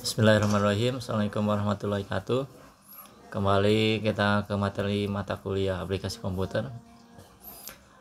Bismillahirrahmanirrahim. Assalamualaikum warahmatullahi wabarakatuh. Kembali kita ke materi mata kuliah aplikasi komputer.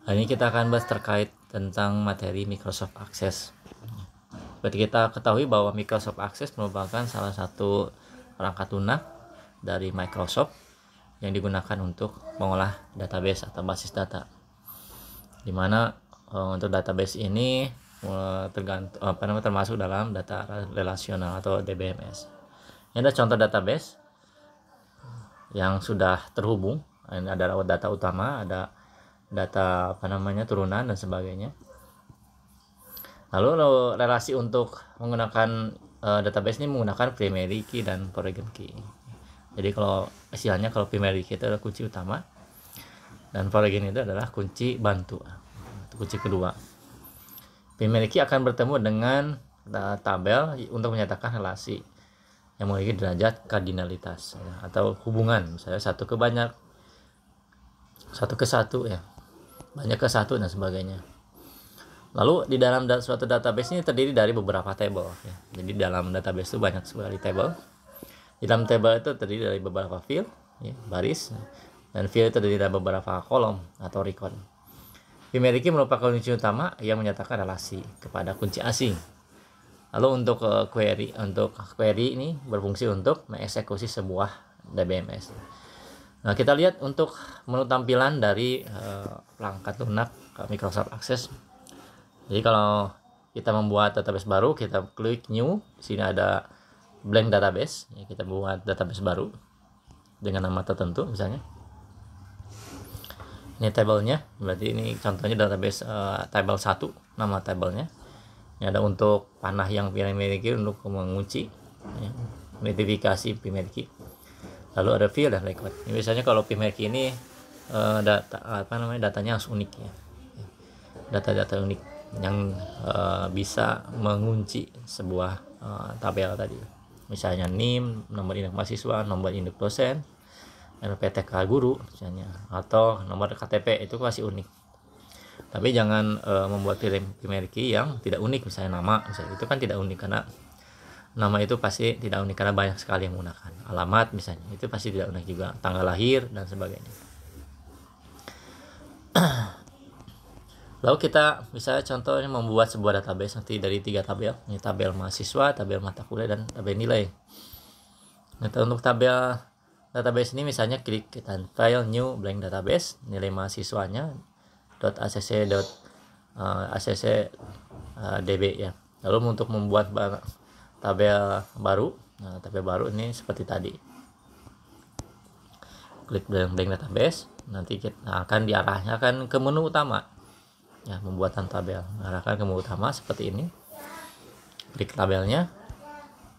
Hari ini kita akan bahas terkait tentang materi Microsoft Access. Seperti kita ketahui bahwa Microsoft Access merupakan salah satu perangkat lunak dari Microsoft yang digunakan untuk mengolah database atau basis data. Dimana untuk database ini termasuk dalam data relasional atau DBMS. Ini ada contoh database yang sudah terhubung. Ini ada data utama, ada data turunan dan sebagainya. Lalu relasi untuk menggunakan database ini menggunakan primary key dan foreign key. Jadi kalau istilahnya, kalau primary key itu adalah kunci utama dan foreign itu adalah kunci bantu, kunci kedua. Primary key akan bertemu dengan tabel untuk menyatakan relasi yang memiliki derajat kardinalitas atau hubungan, misalnya satu ke banyak, satu ke satu ya, banyak ke satu dan sebagainya. Lalu di dalam suatu database ini terdiri dari beberapa table ya. Jadi dalam database itu banyak sekali table. Di dalam table itu terdiri dari beberapa field ya, baris, dan field itu terdiri dari beberapa kolom atau record. Primary key merupakan kunci utama yang menyatakan relasi kepada kunci asing. Lalu untuk query ini berfungsi untuk mengeksekusi sebuah DBMS. Nah, kita lihat untuk menu tampilan dari perangkat lunak Microsoft Access. Jadi kalau kita membuat database baru, kita klik new. Sini ada blank database. Ya, kita buat database baru dengan nama tertentu misalnya. Ini tabelnya, berarti ini contohnya database table 1, nama tabelnya. Ini ada untuk panah yang primary key untuk mengunci ya, identifikasi primary key. Lalu ada field dan record. Ini biasanya kalau primary key ini datanya harus unik ya. Data-data unik yang bisa mengunci sebuah tabel tadi. Misalnya NIM, nomor induk mahasiswa, nomor induk dosen, NPTK guru misalnya, atau nomor KTP, itu masih unik. Tapi jangan membuat primary key yang tidak unik, misalnya nama, misalnya itu kan tidak unik, karena nama itu pasti tidak unik karena banyak sekali yang menggunakan. Alamat misalnya, itu pasti tidak unik juga, tanggal lahir dan sebagainya. Lalu kita misalnya contohnya membuat sebuah database nanti dari 3 tabel. Ini tabel mahasiswa, tabel mata kuliah, dan tabel nilai. Nah, untuk tabel database ini misalnya klik dan file new blank database, nilai mahasiswanya .acc db ya. Lalu untuk membuat tabel baru, nah tabel baru ini seperti tadi, klik blank database, nanti kita akan diarahkan ke menu utama ya, pembuatan tabel, arahkan ke menu utama seperti ini. Klik tabelnya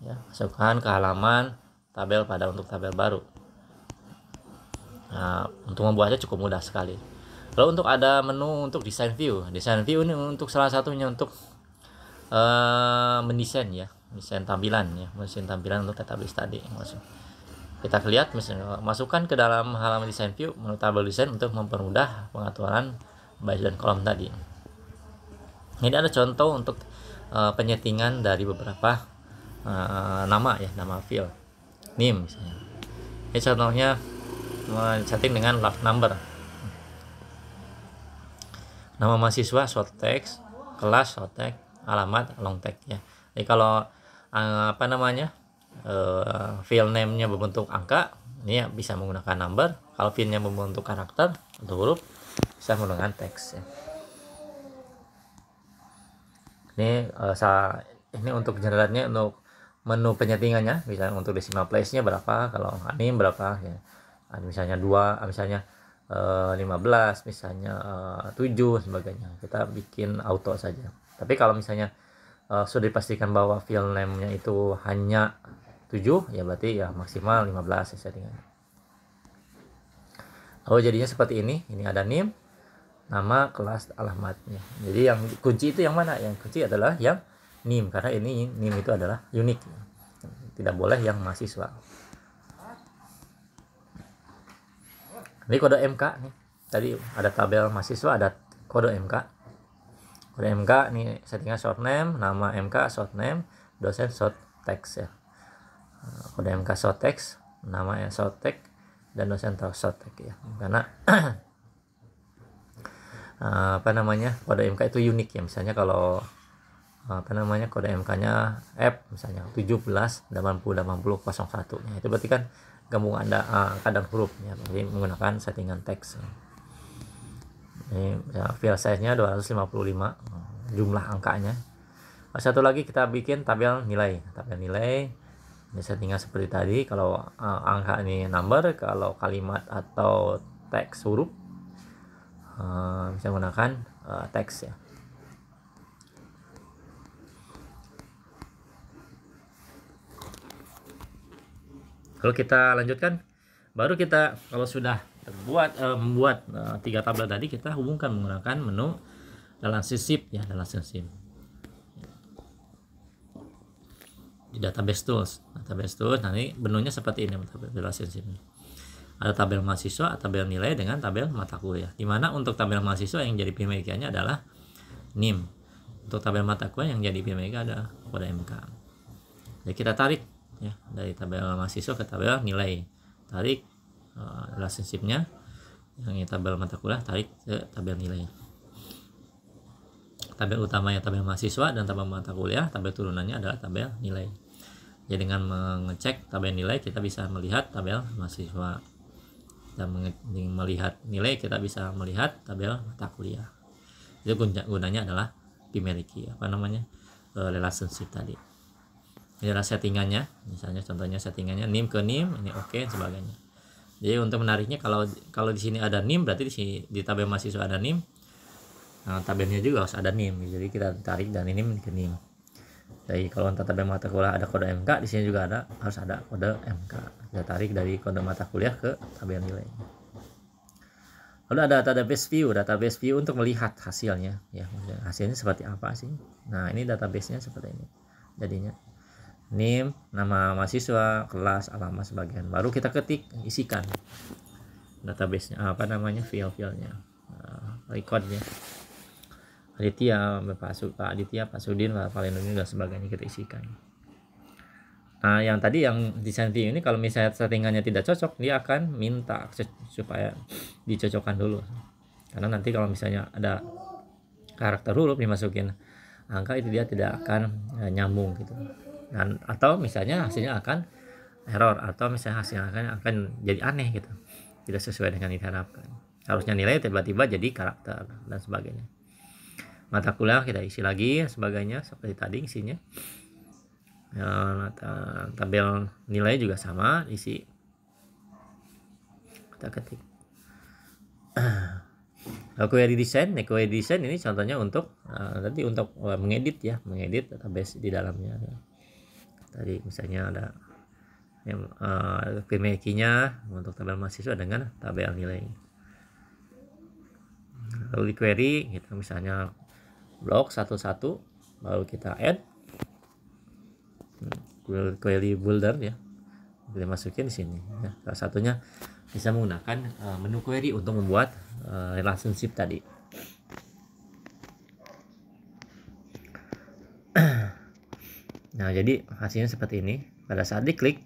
ya, masukkan ke halaman tabel untuk tabel baru. Nah, untuk membuatnya cukup mudah sekali. Lalu untuk ada menu untuk design view. Design view ini untuk salah satunya untuk mendesain ya, desain tampilan ya, mesin tampilan untuk database tadi. Kita lihat misalnya, masukkan ke dalam halaman design view menu tabel desain untuk mempermudah pengaturan baris dan kolom tadi. Ini ada contoh untuk penyetingan dari beberapa nama ya, nama field. NIM misalnya. Ini contohnya setting dengan left number. Nama mahasiswa short text, kelas short text, alamat long text ya. Jadi kalau file name-nya berbentuk angka, ini ya bisa menggunakan number. Kalau file-nya berbentuk karakter atau huruf, bisa menggunakan teks ya. Ini untuk generatnya, untuk menu penyetingannya, misalnya untuk decimal place-nya berapa, kalau anim berapa ya. Misalnya 2, misalnya 15, misalnya 7 sebagainya. Kita bikin auto saja. Tapi kalau misalnya sudah dipastikan bahwa file name-nya itu hanya 7, ya berarti ya maksimal 15 ya settingannya. Lalu jadinya seperti ini. Ini ada NIM, nama, kelas, alamatnya. Jadi yang kunci itu yang mana? Yang kunci adalah yang NIM, karena ini NIM itu adalah unik. Tidak boleh yang mahasiswa. Ini kode MK nih. Tadi ada tabel mahasiswa, ada kode MK. Kode MK ini settingan short name, nama MK short name, dosen short text ya. kode MK Sotex, namanya Sotek dan dosen Sotek ya, karena apa namanya, kode MK itu unik ya. Misalnya kalau apa namanya, kode MK-nya F misalnya 17808001 ya, itu berarti kan gabungan angka dan huruf ya, jadi menggunakan settingan teks. Ini ya, file size-nya 255 jumlah angkanya. Satu lagi kita bikin tabel nilai. Tabel nilai ini settingan seperti tadi. Kalau angka ini number, kalau kalimat atau teks huruf bisa menggunakan teks ya. Kalau kita lanjutkan, baru kita kalau sudah membuat 3 tabel tadi, kita hubungkan menggunakan menu relationship ya, relationship di database tools. Nanti menunya seperti ini, tabel relationship. Ada tabel mahasiswa, tabel nilai dengan tabel mata kuliah. Dimana untuk tabel mahasiswa yang jadi pemilikannya adalah NIM. Untuk tabel mata kuliah yang jadi pemiliknya adalah kode MK. Jadi kita tarik ya dari tabel mahasiswa ke tabel nilai, tarik relationship-nya. Yang tabel mata kuliah tarik ke tabel nilai. Tabel utamanya tabel mahasiswa dan tabel mata kuliah, tabel turunannya adalah tabel nilai. Jadi dengan mengecek tabel nilai kita bisa melihat tabel mahasiswa, dan melihat nilai kita bisa melihat tabel mata kuliah. Itu gunanya adalah dimiliki apa namanya, relationship tadi. Ini adalah settingannya, misalnya contohnya settingannya NIM ke NIM, ini oke sebagainya. Jadi untuk menariknya, kalau di sini ada NIM, berarti di tabel mahasiswa ada NIM. Nah, tabelnya juga harus ada NIM. Jadi kita tarik dari NIM ke NIM. Jadi kalau untuk tabel mata kuliah ada kode MK, di sini juga harus ada kode MK. Kita tarik dari kode mata kuliah ke tabel nilai. Lalu ada database view untuk melihat hasilnya ya. Hasilnya seperti apa sih? Nah, ini database-nya seperti ini. Jadinya NIM, nama mahasiswa, kelas, alamat sebagian. Baru kita ketik, isikan database-nya, apa namanya, file-filenya, record-nya. Aditya, Pak Sudin, Pak Palenduni dan sebagainya kita isikan. Nah, yang tadi yang di setting ini, kalau misalnya settingannya tidak cocok, dia akan minta supaya dicocokkan dulu. Karena nanti kalau misalnya ada karakter huruf dimasukin angka, itu dia tidak akan nyambung gitu. Dan atau misalnya hasilnya akan error, atau misalnya hasilnya akan jadi aneh gitu, tidak sesuai dengan yang diharapkan. Harusnya nilai tiba-tiba jadi karakter dan sebagainya. Mata kuliah kita isi lagi sebagainya seperti tadi isinya. Tabel nilai juga sama, isi, kita ketik. Query design ini contohnya untuk nanti untuk mengedit database di dalamnya. Tadi misalnya ada yang key-nya untuk tabel mahasiswa dengan tabel nilai. Lalu di query kita misalnya blok 1-1, baru kita add query builder ya, kita masukin di sini ya. Salah satunya bisa menggunakan menu query untuk membuat relationship tadi. Nah, jadi hasilnya seperti ini. Pada saat diklik,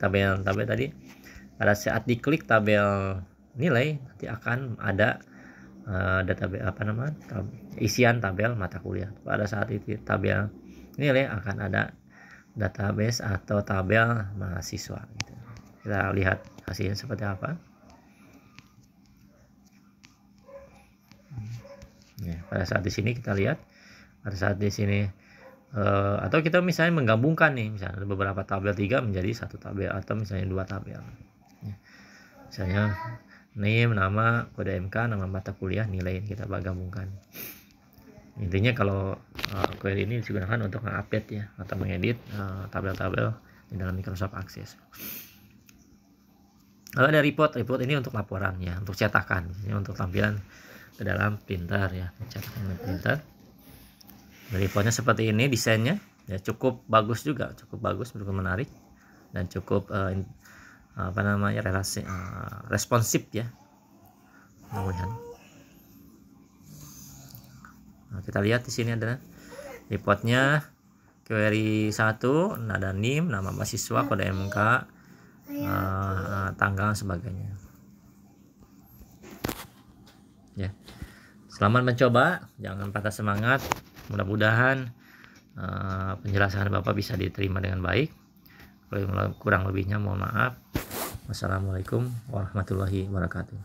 tabel tadi, pada saat diklik tabel nilai, nanti akan ada database isian tabel mata kuliah. Pada saat itu tabel nilai akan ada database atau tabel mahasiswa gitu. Kita lihat hasilnya seperti apa. Ya, pada saat di sini kita lihat, pada saat di sini atau kita misalnya menggabungkan nih, misalnya beberapa tabel 3 menjadi satu tabel, atau misalnya 2 tabel ya. Misalnya NIM, nama, kode MK, nama mata kuliah, nilai, kita gabungkan. Intinya kalau query ini digunakan untuk mengupdate ya, atau mengedit tabel-tabel di dalam Microsoft Access. Lalu ada report ini untuk laporan ya, untuk cetakan, ini untuk tampilan ke dalam printer ya, cetakan printer. Reportnya seperti ini, desainnya ya cukup bagus, cukup menarik, dan cukup responsif ya. Kemudian kita lihat di sini adalah reportnya. query 1 ada NIM, nama mahasiswa, kode MK, tanggal sebagainya. Ya, selamat mencoba, jangan patah semangat. Mudah-mudahan penjelasan Bapak bisa diterima dengan baik. Kalau kurang lebihnya mohon maaf. Wassalamualaikum warahmatullahi wabarakatuh.